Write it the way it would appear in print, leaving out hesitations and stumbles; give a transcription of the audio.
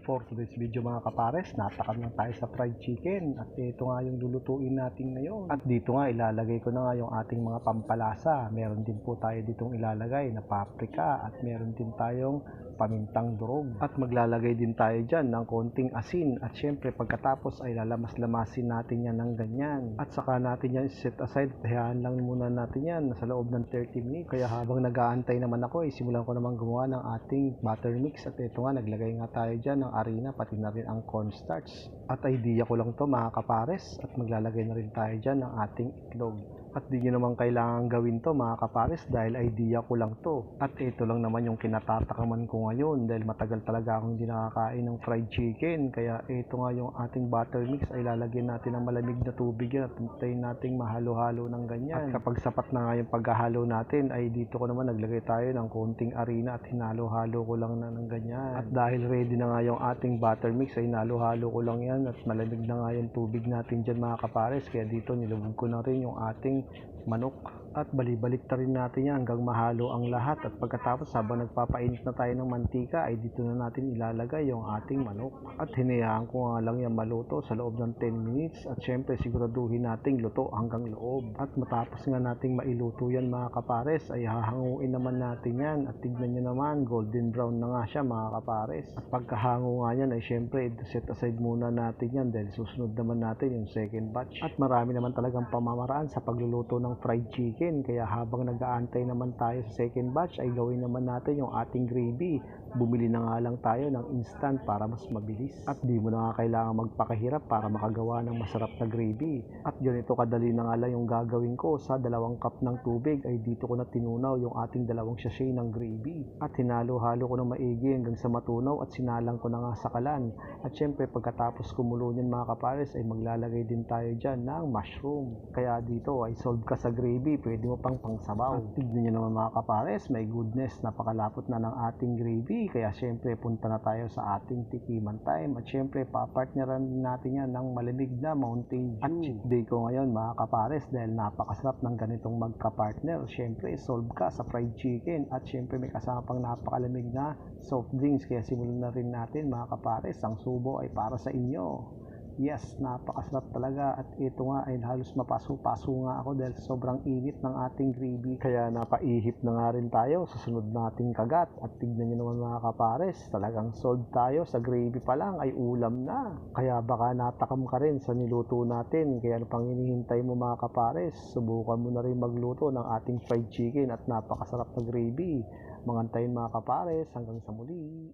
For today's video mga kapares, natakam lang tayo sa fried chicken at ito nga yung lulutuin natin ngayon. At dito nga ilalagay ko na nga yung ating mga pampalasa. Meron din po tayo ditong ilalagay na paprika at meron din tayong pamintang durog. At maglalagay din tayo dyan ng konting asin at syempre pagkatapos ay lalamas-lamasin natin yan ng ganyan. At saka natin yan set aside, hayaan lang muna natin yan sa loob ng 30 minutes. Kaya habang nag-aantay naman ako, simulan ko naman gumawa ng ating butter mix. At ito nga, naglagay nga tayo dyan ng harina, pati na rin ang cornstarch. At idea ko lang to mga kapares, at maglalagay na rin tayo dyan ng ating itlog. At di nyo naman kailangan gawin to mga kapares dahil idea ko lang to. At ito lang naman yung kinatatakaman ko ngayon dahil matagal talaga akong hindi nakakain ng fried chicken. Kaya ito nga yung ating butter mix ay lalagyan natin ng malamig na tubig yan at hintayin nating mahalo-halo ng ganyan. At kapag sapat na nga yung paghahalo natin ay dito ko naman naglagay tayo ng konting harina at hinalo-halo ko lang na ng ganyan. At dahil ready na nga yung ating butter mix ay hinalo-halo ko lang yan at malamig na nga yung tubig natin dyan mga kapares. Kaya dito nilubog ko na rin yung ating manok at balibalik na rin natin yan hanggang mahalo ang lahat. At pagkatapos habang nagpapainit na tayo ng mantika ay dito na natin ilalagay yung ating manok at hinayaan ko nga lang yan maluto sa loob ng 10 minutes at syempre siguraduhin nating luto hanggang loob. At matapos nga nating mailuto yan mga kapares ay hahanguin naman natin yan at tignan nyo naman golden brown na nga siya mga kapares. At pagkahango nga yan ay syempre set aside muna natin yan dahil susunod naman natin yung second batch. At marami naman talagang pamamaraan sa pagluluto ng fried chicken. Kaya habang nag-aantay naman tayo sa second batch ay gawin naman natin yung ating gravy. Bumili na nga lang tayo ng instant para mas mabilis. At di mo na nga kailangan magpakahirap para makagawa ng masarap na gravy. At ganito kadali na nga lang yung gagawin ko. Sa 2 cup ng tubig ay dito ko na tinunaw yung ating 2 sachet ng gravy. At hinalo-halo ko na maigi hanggang sa matunaw at sinalang ko na nga sa kalan. At syempre pagkatapos kumulo niyan mga kapares ay maglalagay din tayo dyan ng mushroom. Kaya dito ay solve ka sa gravy, pwede mo pang pangsabaw. At tignan nyo naman mga kapares, may goodness, napakalapot na ng ating gravy. Kaya syempre punta na tayo sa ating tikiman time. At syempre papartneran natin yan ng malamig na Mountain Dew. At cheat day ko ngayon mga kapares dahil napakasarap ng ganitong magka-partner. Syempre solve ka sa fried chicken at syempre may kasama pang napakalamig na soft drinks. Kaya simulan na rin natin mga kapares, ang subo ay para sa inyo. Yes, napakasarap talaga at ito nga ay halos mapaso-paso nga ako dahil sobrang init ng ating gravy. Kaya napaihip na nga rin tayo sa sunod nating kagat. At tignan nyo naman mga kapares, talagang sold tayo sa gravy pa lang ay ulam na. Kaya baka natakam ka rin sa niluto natin. Kaya ano pang hinihintay mo mga kapares, subukan mo na rin magluto ng ating fried chicken at napakasarap na gravy. Mangantayin mga kapares, hanggang sa muli.